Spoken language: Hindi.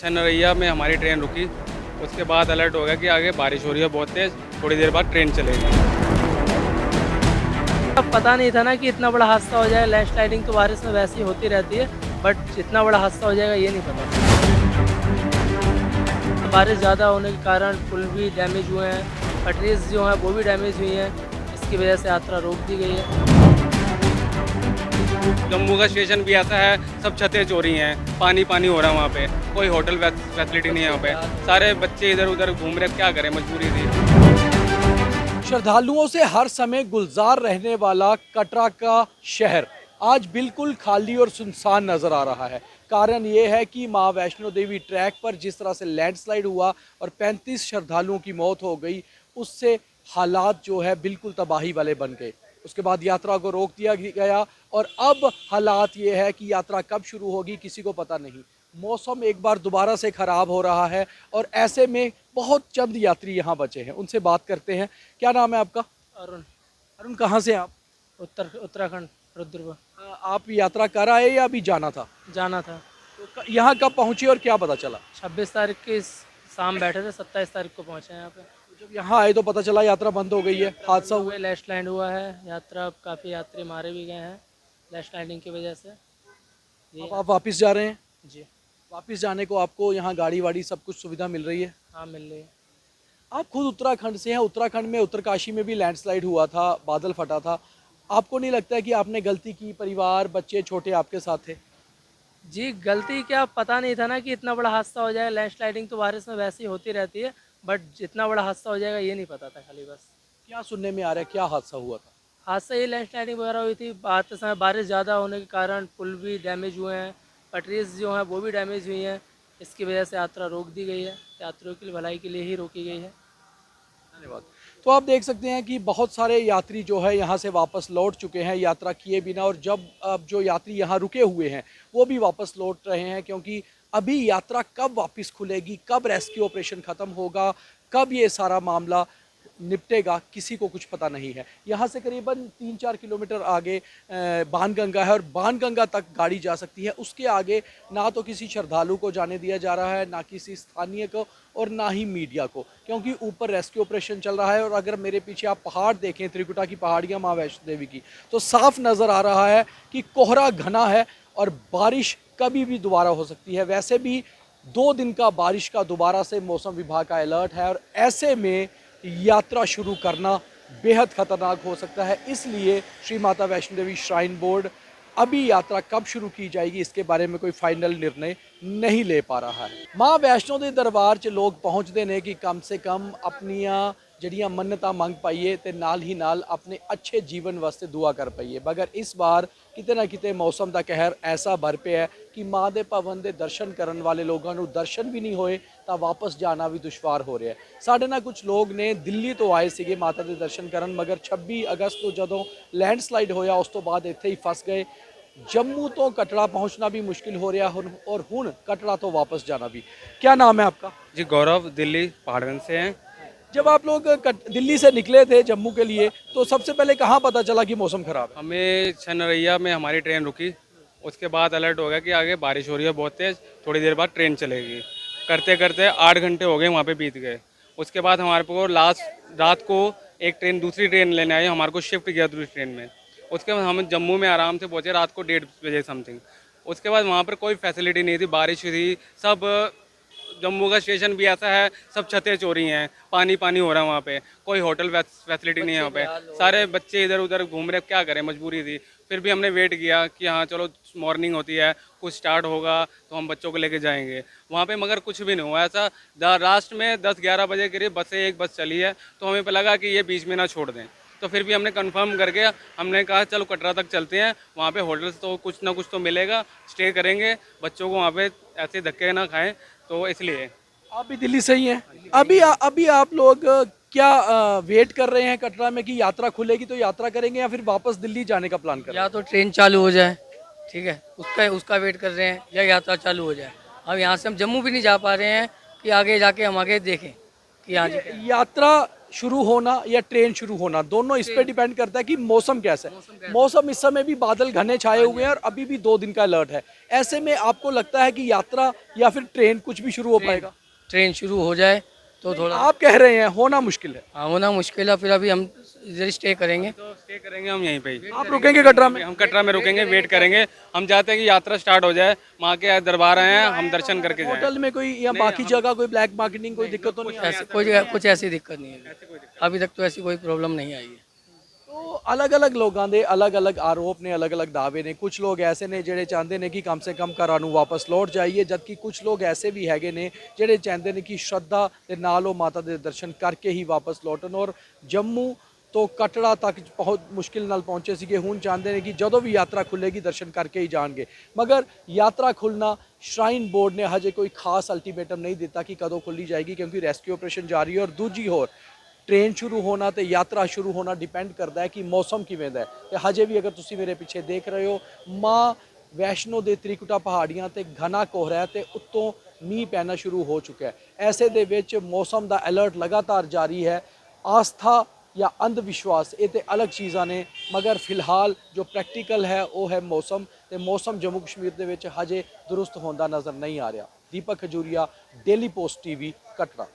छनरैया में हमारी ट्रेन रुकी। उसके बाद अलर्ट हो गया कि आगे बारिश हो रही है बहुत तेज़, थोड़ी देर बाद ट्रेन चलेगी। अब पता नहीं था ना कि इतना बड़ा हादसा हो जाएगा। लैंडस्लाइडिंग तो बारिश में वैसे ही होती रहती है, बट इतना बड़ा हादसा हो जाएगा ये नहीं पता था। बारिश ज़्यादा होने के कारण पुल भी डैमेज हुए हैं, पटरीज जो हैं वो भी डैमेज हुई हैं। इसकी वजह से यात्रा रोक दी गई है। जम्मू का स्टेशन भी ऐसा है, सब छतें चोरी हैं, पानी पानी हो रहा है वहाँ पे, कोई होटल फैसिलिटी नहीं है वहाँ पे, सारे बच्चे इधर उधर घूम रहे, क्या करें, मजबूरी थी। श्रद्धालुओं से हर समय गुलजार रहने वाला कटरा का शहर आज बिल्कुल खाली और सुनसान नजर आ रहा है। कारण ये है कि मां वैष्णो देवी ट्रैक पर जिस तरह से लैंडस्लाइड हुआ और 35 श्रद्धालुओं की मौत हो गई, उससे हालात जो है बिल्कुल तबाही वाले बन गए। उसके बाद यात्रा को रोक दिया गया और अब हालात ये है कि यात्रा कब शुरू होगी किसी को पता नहीं। मौसम एक बार दोबारा से ख़राब हो रहा है और ऐसे में बहुत चंद यात्री यहाँ बचे हैं, उनसे बात करते हैं। क्या नाम है आपका? अरुण, अरुण, कहाँ से हैं आप? उत्तराखंड, रुद्रपुर। आप यात्रा कर आए या अभी जाना था? जाना था। तो यहाँ कब पहुँचे और क्या पता चला? 26 तारीख की शाम बैठे थे, 27 तारीख को पहुँचे हैं यहाँ पे। तो जब यहाँ आए तो पता चला यात्रा बंद हो गई है, हादसा हुआ है। लैंडस्लाइड हुआ है, यात्रा काफ़ी यात्री मारे भी गए हैं लैंडस्लाइडिंग की वजह से। ये अब आप वापस जा रहे हैं? जी। वापस जाने को आपको यहाँ गाड़ी वाड़ी सब कुछ सुविधा मिल रही है? हाँ, मिल रही है। आप खुद उत्तराखंड से हैं। उत्तराखंड में उत्तरकाशी में भी लैंडस्लाइड हुआ था, बादल फटा था। आपको नहीं लगता है कि आपने गलती की? परिवार बच्चे छोटे आपके साथ थे। जी, गलती क्या, पता नहीं था ना कि इतना बड़ा हादसा हो जाएगा। लैंडस्लाइडिंग तो बारिश में वैसे ही होती रहती है, बट जितना बड़ा हादसा हो जाएगा ये नहीं पता था खाली बस। क्या सुनने में आ रहा है, क्या हादसा हुआ था? हादसा ये लैंडस्लाइडिंग वगैरह हुई थी, आते समय बारिश ज़्यादा होने के कारण पुल भी डैमेज हुए हैं, पटरीज जो हैं वो भी डैमेज हुई हैं। इसकी वजह से यात्रा रोक दी गई है। यात्रियों की भलाई के लिए ही रोकी गई है। धन्यवाद। तो आप देख सकते हैं कि बहुत सारे यात्री जो है यहाँ से वापस लौट चुके हैं यात्रा किए बिना, और जब अब जो यात्री यहाँ रुके हुए हैं वो भी वापस लौट रहे हैं, क्योंकि अभी यात्रा कब वापस खुलेगी, कब रेस्क्यू ऑपरेशन ख़त्म होगा, कब ये सारा मामला निपटेगा, किसी को कुछ पता नहीं है। यहाँ से करीबन 3-4 किलोमीटर आगे बाणगंगा है और बाणगंगा तक गाड़ी जा सकती है। उसके आगे ना तो किसी श्रद्धालु को जाने दिया जा रहा है, ना किसी स्थानीय को और ना ही मीडिया को, क्योंकि ऊपर रेस्क्यू ऑपरेशन चल रहा है। और अगर मेरे पीछे आप पहाड़ देखें, त्रिकुटा की पहाड़ियाँ माँ वैष्णो देवी की, तो साफ नज़र आ रहा है कि कोहरा घना है और बारिश कभी भी दोबारा हो सकती है। वैसे भी 2 दिन का बारिश का दोबारा से मौसम विभाग का अलर्ट है और ऐसे में यात्रा शुरू करना बेहद खतरनाक हो सकता है। इसलिए श्री माता वैष्णो देवी श्राइन बोर्ड अभी यात्रा कब शुरू की जाएगी इसके बारे में कोई फाइनल निर्णय नहीं ले पा रहा है। माँ वैष्णो देवी दरबार च लोग पहुँचते ने कि कम से कम अपनियां जड़ियां मन्नतां मंग पाइए ते नाल ही नाल अपने अच्छे जीवन वास्ते दुआ कर पाइए। मगर इस बार किते ना किते मौसम का कहर ऐसा भर पे है कि माँ के भवन के दर्शन करने वाले लोगों को दर्शन भी नहीं होए तो वापस जाना भी दुश्वार हो रहा है। साढ़े ना कुछ लोग ने दिल्ली तो आए थे माता के दर्शन करन, मगर 26 अगस्त को जदों लैंडस्लाइड होया उस तो बाद इत्थे ही फस गए। जम्मू तो कटड़ा पहुंचना भी मुश्किल हो रहा और हुण कटड़ा तो वापस जाना भी। क्या नाम है आपका? जी, गौरव, दिल्ली पहाड़गंज से हैं। जब आप लोग दिल्ली से निकले थे जम्मू के लिए, तो सबसे पहले कहाँ पता चला कि मौसम खराब है? हमें छनरैया में हमारी ट्रेन रुकी। उसके बाद अलर्ट हो गया कि आगे बारिश हो रही है बहुत तेज़, थोड़ी देर बाद ट्रेन चलेगी। करते करते 8 घंटे हो गए, वहाँ पे बीत गए। उसके बाद हमारे को लास्ट रात को एक ट्रेन, दूसरी ट्रेन लेने आई, हमारे को शिफ्ट किया दूसरी ट्रेन में। उसके बाद हम जम्मू में आराम से पहुँचे रात को 1:30 बजे समथिंग। उसके बाद वहाँ पर कोई फैसिलिटी नहीं थी, बारिश हुई थी, सब जम्मू का स्टेशन भी ऐसा है, सब छतें चोरी हैं, पानी पानी हो रहा है वहाँ पे, कोई होटल फैसिलिटी नहीं है वहाँ पे, सारे बच्चे इधर उधर घूम रहे, क्या करें, मजबूरी थी। फिर भी हमने वेट किया कि हाँ चलो मॉर्निंग होती है, कुछ स्टार्ट होगा तो हम बच्चों को लेके जाएंगे वहाँ पे, मगर कुछ भी नहीं हुआ ऐसा। लास्ट में 10-11 बजे करीब एक बस चली है, तो हमें लगा कि ये बीच में ना छोड़ दें, तो फिर भी हमने कंफर्म करके हमने कहा चलो कटरा तक चलते हैं, वहाँ पे होटल्स तो कुछ ना कुछ तो मिलेगा, स्टे करेंगे, बच्चों को वहाँ पे ऐसे धक्के ना खाएं, तो इसलिए। आप भी दिल्ली से ही हैं? अभी आप लोग क्या वेट कर रहे हैं कटरा में कि यात्रा खुलेगी तो यात्रा करेंगे, या फिर वापस दिल्ली जाने का प्लान कर रहे या तो ट्रेन चालू हो जाए, ठीक है, उसका वेट कर रहे हैं, या यात्रा चालू हो जाए। अब यहाँ से हम जम्मू भी नहीं जा पा रहे हैं कि आगे जाके हम आगे देखें कि यहाँ जी हैं? यात्रा शुरू होना या ट्रेन शुरू होना, दोनों इस पे डिपेंड करता है कि मौसम कैसा है। मौसम इस समय भी बादल घने छाए हुए हैं और अभी भी 2 दिन का अलर्ट है। ऐसे में आपको लगता है कि यात्रा या फिर ट्रेन कुछ भी शुरू हो पाएगा? ट्रेन शुरू हो जाए तो थोड़ा आप कह रहे हैं होना मुश्किल है। हाँ, होना मुश्किल है, फिर अभी हम इधर स्टे करेंगे। तो स्टे करेंगे हम यहीं पे ही। आप रुकेंगे कटरा में? हम कटरा में रुकेंगे, वेट करेंगे। हम चाहते हैं कि यात्रा स्टार्ट हो जाए, माँ के दरबार आए हैं, हम दर्शन करके जाएं। होटल में कोई या बाकी जगह कोई ब्लैक मार्केटिंग कोई दिक्कत तो नहीं है? कुछ ऐसी दिक्कत नहीं है, अभी तक तो ऐसी कोई प्रॉब्लम नहीं आई है। तो अलग अलग लोगों के अलग अलग आरोप ने, अलग अलग दावे ने। कुछ लोग ऐसे ने ਜਿਹੜੇ ਚਾਹੁੰਦੇ ਨੇ ਕਿ ਕਮ ਸੇ ਕਮ ਘਰਾਂ ਨੂੰ ਵਾਪਸ ਲੌਟ ਜਾਈਏ, ਜਦਕਿ ਕੁਝ ਲੋਕ ਐਸੇ ਵੀ ਹੈਗੇ ਨੇ ਜਿਹੜੇ ਚਾਹੁੰਦੇ ਨੇ ਕਿ ਸ਼ਰਧਾ ਦੇ ਨਾਲ ਉਹ ਮਾਤਾ ਦੇ ਦਰਸ਼ਨ ਕਰਕੇ ਹੀ ਵਾਪਸ ਲੌਟਣ। ਔਰ ਜੰਮੂ ਤੋਂ ਕਟੜਾ ਤੱਕ ਬਹੁਤ ਮੁਸ਼ਕਿਲ ਨਾਲ ਪਹੁੰਚੇ ਸੀਗੇ, ਹੁਣ ਚਾਹੁੰਦੇ ਨੇ ਕਿ ਜਦੋਂ ਵੀ ਯਾਤਰਾ ਖੁੱਲੇਗੀ ਦਰਸ਼ਨ ਕਰਕੇ ਹੀ ਜਾਣਗੇ। ਮਗਰ ਯਾਤਰਾ ਖੁੱਲਣਾ श्राइन बोर्ड ने हजे कोई खास अल्टीमेटम नहीं दिता कि कदों खुली जाएगी, क्योंकि रेस्क्यू ऑपरेशन जारी है। और दूजी होर ट्रेन शुरू होना तो यात्रा शुरू होना डिपेंड करता है कि मौसम किवें दा है। ते हजे भी अगर तुसी मेरे पीछे देख रहे हो, माँ वैष्णो दे त्रिकुटा पहाड़ियां ते घना कोहरा है ते उत्तों मींह पैना शुरू हो चुका है। ऐसे दे विच मौसम दा अलर्ट लगातार जारी है। आस्था या अंधविश्वास ये तो अलग चीज़ां ने, मगर फिलहाल जो प्रैक्टिकल है वो है मौसम। ते मौसम जम्मू कश्मीर दे विच हजे दुरुस्त होंदा नज़र नहीं आ रहा। Deepak Khajuria, Daily Post TV, Katra.